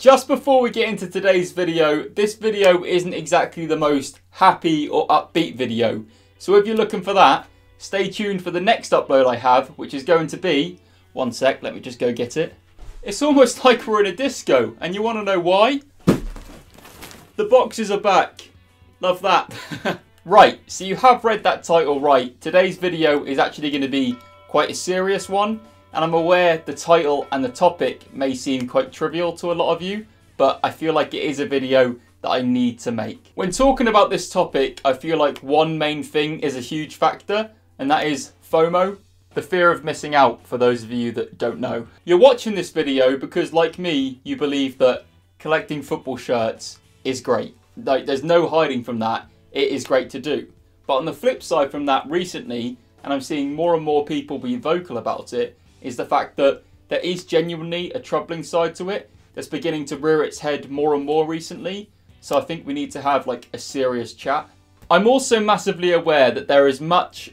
Just before we get into today's video, this video isn't exactly the most happy or upbeat video. So if you're looking for that, stay tuned for the next upload I have, which is going to be, one sec, let me just go get it. It's almost like we're in a disco, and you want to know why? The boxes are back. Love that. Right, so you have read that title right. Today's video is actually going to be quite a serious one. And I'm aware the title and the topic may seem quite trivial to a lot of you, but I feel like it is a video that I need to make. When talking about this topic, I feel like one main thing is a huge factor, and that is FOMO, the fear of missing out, for those of you that don't know. You're watching this video because, like me, you believe that collecting football shirts is great. Like, there's no hiding from that. It is great to do. But on the flip side from that recently, and I'm seeing more and more people be vocal about it, is the fact that there is genuinely a troubling side to it that's beginning to rear its head more and more recently. So I think we need to have like a serious chat. I'm also massively aware that there is much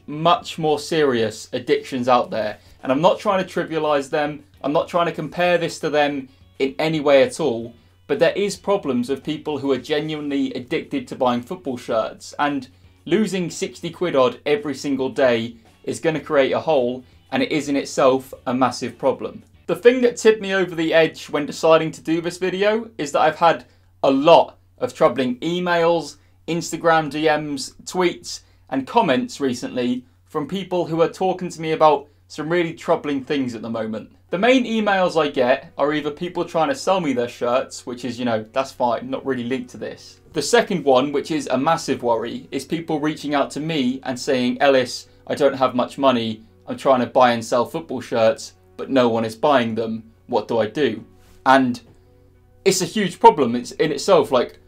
more serious addictions out there, and I'm not trying to trivialize them. I'm not trying to compare this to them in any way at all, but there is problems with people who are genuinely addicted to buying football shirts, and losing 60 quid odd every single day is going to create a hole, and it is in itself a massive problem. The thing that tipped me over the edge when deciding to do this video is that I've had a lot of troubling emails, Instagram DMs, tweets and comments recently from people who are talking to me about some really troubling things at the moment. The main emails I get are either people trying to sell me their shirts, which is, you know, that's fine, not really linked to this. The second one, which is a massive worry, is people reaching out to me and saying, Ellis, I don't have much money. I'm trying to buy and sell football shirts, but no one is buying them. What do I do? And it's a huge problem. It's in itself, like,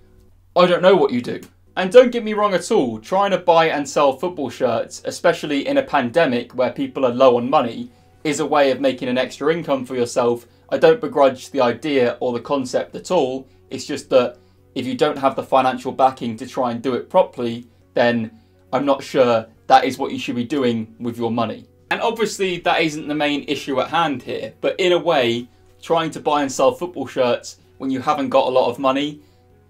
I don't know what you do. And don't get me wrong at all, trying to buy and sell football shirts, especially in a pandemic where people are low on money, is a way of making an extra income for yourself. I don't begrudge the idea or the concept at all. It's just that if you don't have the financial backing to try and do it properly, then I'm not sure that is what you should be doing with your money. And obviously that isn't the main issue at hand here, but in a way, trying to buy and sell football shirts when you haven't got a lot of money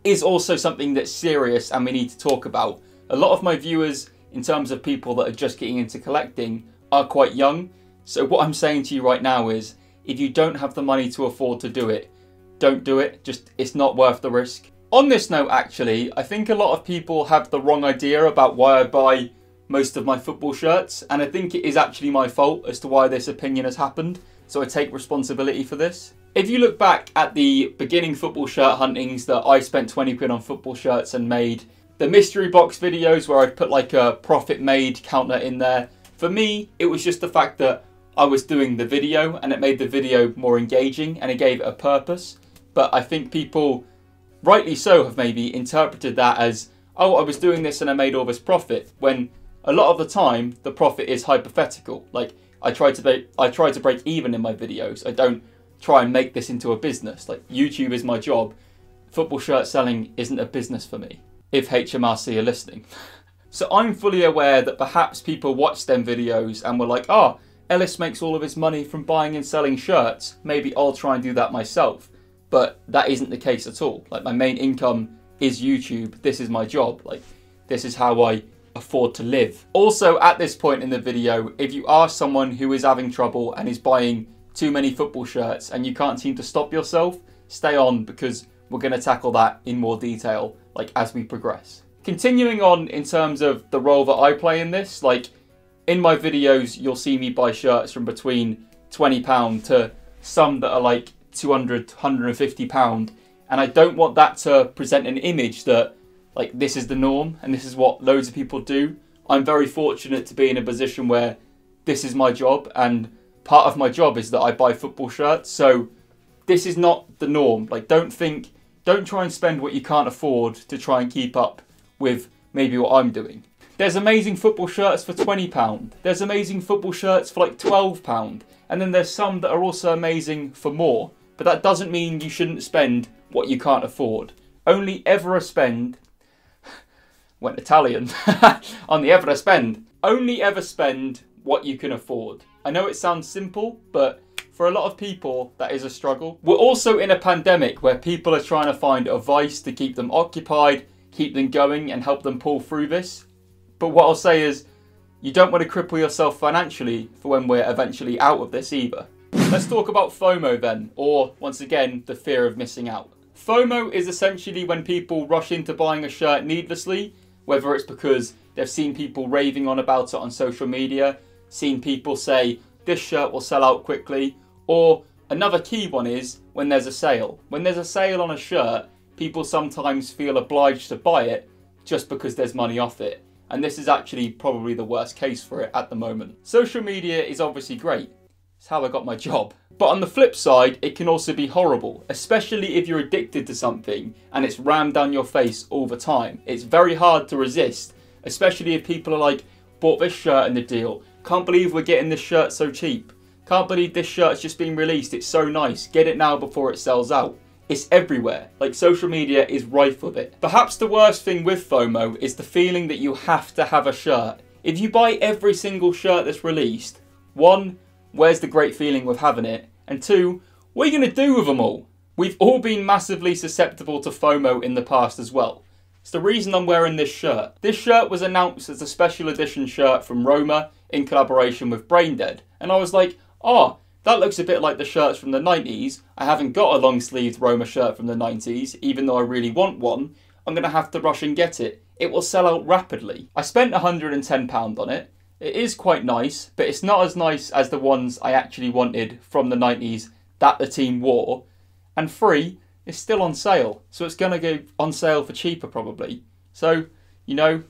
is also something that's serious and we need to talk about. A lot of my viewers, in terms of people that are just getting into collecting, are quite young. So what I'm saying to you right now is, if you don't have the money to afford to do it, don't do it. Just, it's not worth the risk. On this note, actually, I think a lot of people have the wrong idea about why I buy most of my football shirts, and I think it is actually my fault as to why this opinion has happened, so I take responsibility for this. If you look back at the beginning football shirt huntings that I spent 20 quid on football shirts and made, the mystery box videos where I'd put like a profit made counter in there, for me it was just the fact that I was doing the video and it made the video more engaging and it gave it a purpose. But I think people, rightly so, have maybe interpreted that as, oh, I was doing this and I made all this profit, when a lot of the time, the profit is hypothetical. Like, I try to break even in my videos. I don't try and make this into a business. Like, YouTube is my job. Football shirt selling isn't a business for me, if HMRC are listening. So I'm fully aware that perhaps people watch them videos and were like, oh, Ellis makes all of his money from buying and selling shirts. Maybe I'll try and do that myself. But that isn't the case at all. Like, my main income is YouTube. This is my job. Like, this is how I afford to live. Also, at this point in the video, if you are someone who is having trouble and is buying too many football shirts and you can't seem to stop yourself, stay on, because we're going to tackle that in more detail, like, as we progress. Continuing on in terms of the role that I play in this, like, in my videos you'll see me buy shirts from between £20 to some that are like £200, £150, and I don't want that to present an image that, like, this is the norm and this is what loads of people do. I'm very fortunate to be in a position where this is my job, and part of my job is that I buy football shirts. So this is not the norm. Like, don't try and spend what you can't afford to try and keep up with maybe what I'm doing. There's amazing football shirts for £20. There's amazing football shirts for like £12. And then there's some that are also amazing for more. But that doesn't mean you shouldn't spend what you can't afford. Only ever spend... went Italian. On the ever spend. Only ever spend what you can afford. I know it sounds simple, but for a lot of people, that is a struggle. We're also in a pandemic where people are trying to find a vice to keep them occupied, keep them going and help them pull through this. But what I'll say is, you don't want to cripple yourself financially for when we're eventually out of this either. Let's talk about FOMO then, or once again, the fear of missing out. FOMO is essentially when people rush into buying a shirt needlessly, whether it's because they've seen people raving on about it on social media, seen people say, this shirt will sell out quickly, or another key one is when there's a sale. When there's a sale on a shirt, people sometimes feel obliged to buy it just because there's money off it. And this is actually probably the worst case for it at the moment. Social media is obviously great. It's how I got my job. But on the flip side, it can also be horrible, especially if you're addicted to something and it's rammed down your face all the time. It's very hard to resist, especially if people are like, bought this shirt in the deal. Can't believe we're getting this shirt so cheap. Can't believe this shirt's just been released. It's so nice. Get it now before it sells out. It's everywhere. Like, social media is rife with it. Perhaps the worst thing with FOMO is the feeling that you have to have a shirt. If you buy every single shirt that's released, one, where's the great feeling with having it? And two, what are you going to do with them all? We've all been massively susceptible to FOMO in the past as well. It's the reason I'm wearing this shirt. This shirt was announced as a special edition shirt from Roma in collaboration with Braindead. And I was like, oh, that looks a bit like the shirts from the 90s. I haven't got a long-sleeved Roma shirt from the 90s, even though I really want one. I'm going to have to rush and get it. It will sell out rapidly. I spent £110 on it. It is quite nice, but it's not as nice as the ones I actually wanted from the 90s that the team wore. And free is still on sale, so it's going to go on sale for cheaper probably. So, you know,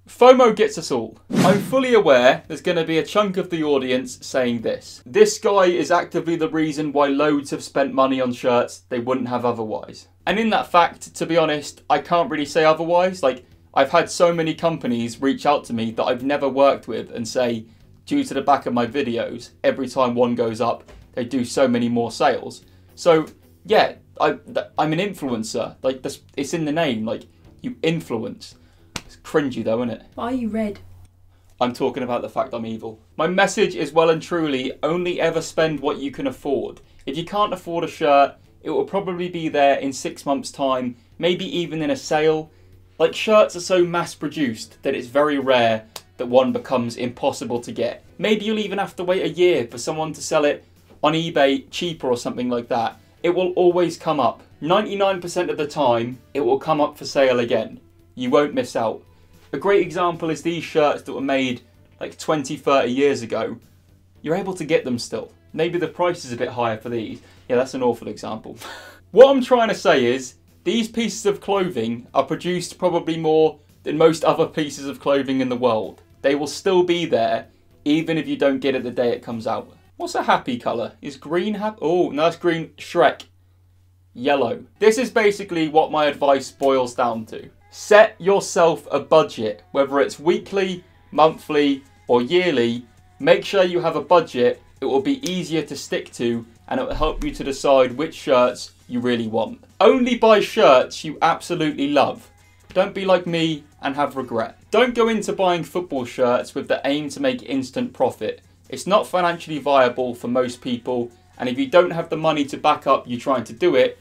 FOMO gets us all. I'm fully aware there's going to be a chunk of the audience saying this. This guy is actively the reason why loads have spent money on shirts they wouldn't have otherwise. And in that fact, to be honest, I can't really say otherwise. Like, I've had so many companies reach out to me that I've never worked with and say, due to the back of my videos, every time one goes up, they do so many more sales. So, yeah, I'm an influencer. Like, it's in the name. Like, you influence. It's cringy though, isn't it? Why are you red? I'm talking about the fact I'm evil. My message is well and truly, only ever spend what you can afford. If you can't afford a shirt, it will probably be there in 6 months' time, maybe even in a sale. Like, shirts are so mass produced that it's very rare that one becomes impossible to get. Maybe you'll even have to wait a year for someone to sell it on eBay cheaper or something like that. It will always come up. 99% of the time, it will come up for sale again. You won't miss out. A great example is these shirts that were made like 20, 30 years ago. You're able to get them still. Maybe the price is a bit higher for these. Yeah, that's an awful example. What I'm trying to say is, these pieces of clothing are produced probably more than most other pieces of clothing in the world. They will still be there, even if you don't get it the day it comes out. What's a happy colour? Is green happy? Oh, no, that's green. Shrek. Yellow. This is basically what my advice boils down to. Set yourself a budget, whether it's weekly, monthly, or yearly. Make sure you have a budget. It will be easier to stick to, and it will help you to decide which shirts you really want. Only buy shirts you absolutely love. Don't be like me and have regret. Don't go into buying football shirts with the aim to make instant profit. It's not financially viable for most people, and if you don't have the money to back up you trying to do it,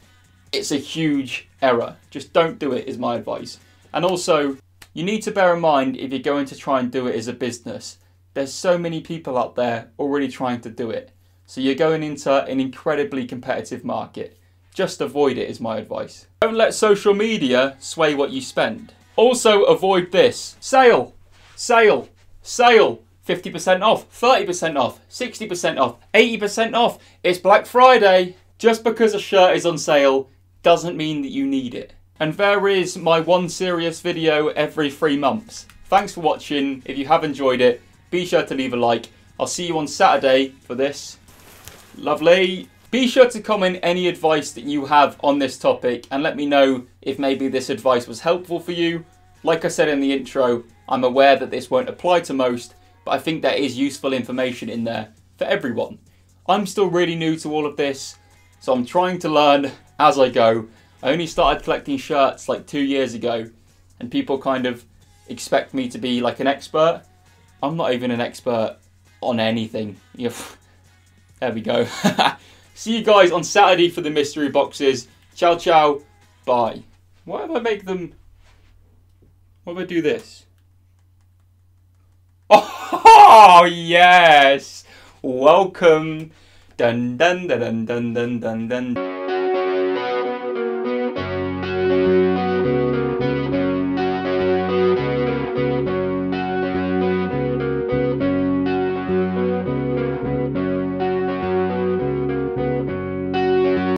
it's a huge error. Just don't do it is my advice. And also, you need to bear in mind if you're going to try and do it as a business, there's so many people out there already trying to do it. So you're going into an incredibly competitive market. Just avoid it is my advice. Don't let social media sway what you spend. Also avoid this. Sale, sale, sale. 50% off, 30% off, 60% off, 80% off. It's Black Friday. Just because a shirt is on sale doesn't mean that you need it. And there is my one serious video every 3 months. Thanks for watching. If you have enjoyed it, be sure to leave a like. I'll see you on Saturday for this. Lovely. Be sure to comment any advice that you have on this topic and let me know if maybe this advice was helpful for you. Like I said in the intro, I'm aware that this won't apply to most, but I think there is useful information in there for everyone. I'm still really new to all of this, so I'm trying to learn as I go. I only started collecting shirts like 2 years ago, and people kind of expect me to be like an expert. I'm not even an expert on anything. There we go. See you guys on Saturday for the mystery boxes. Ciao, ciao. Bye. Why if I make them... What if I do this? Oh, yes. Welcome. Dun, dun, dun, dun, dun, dun, dun.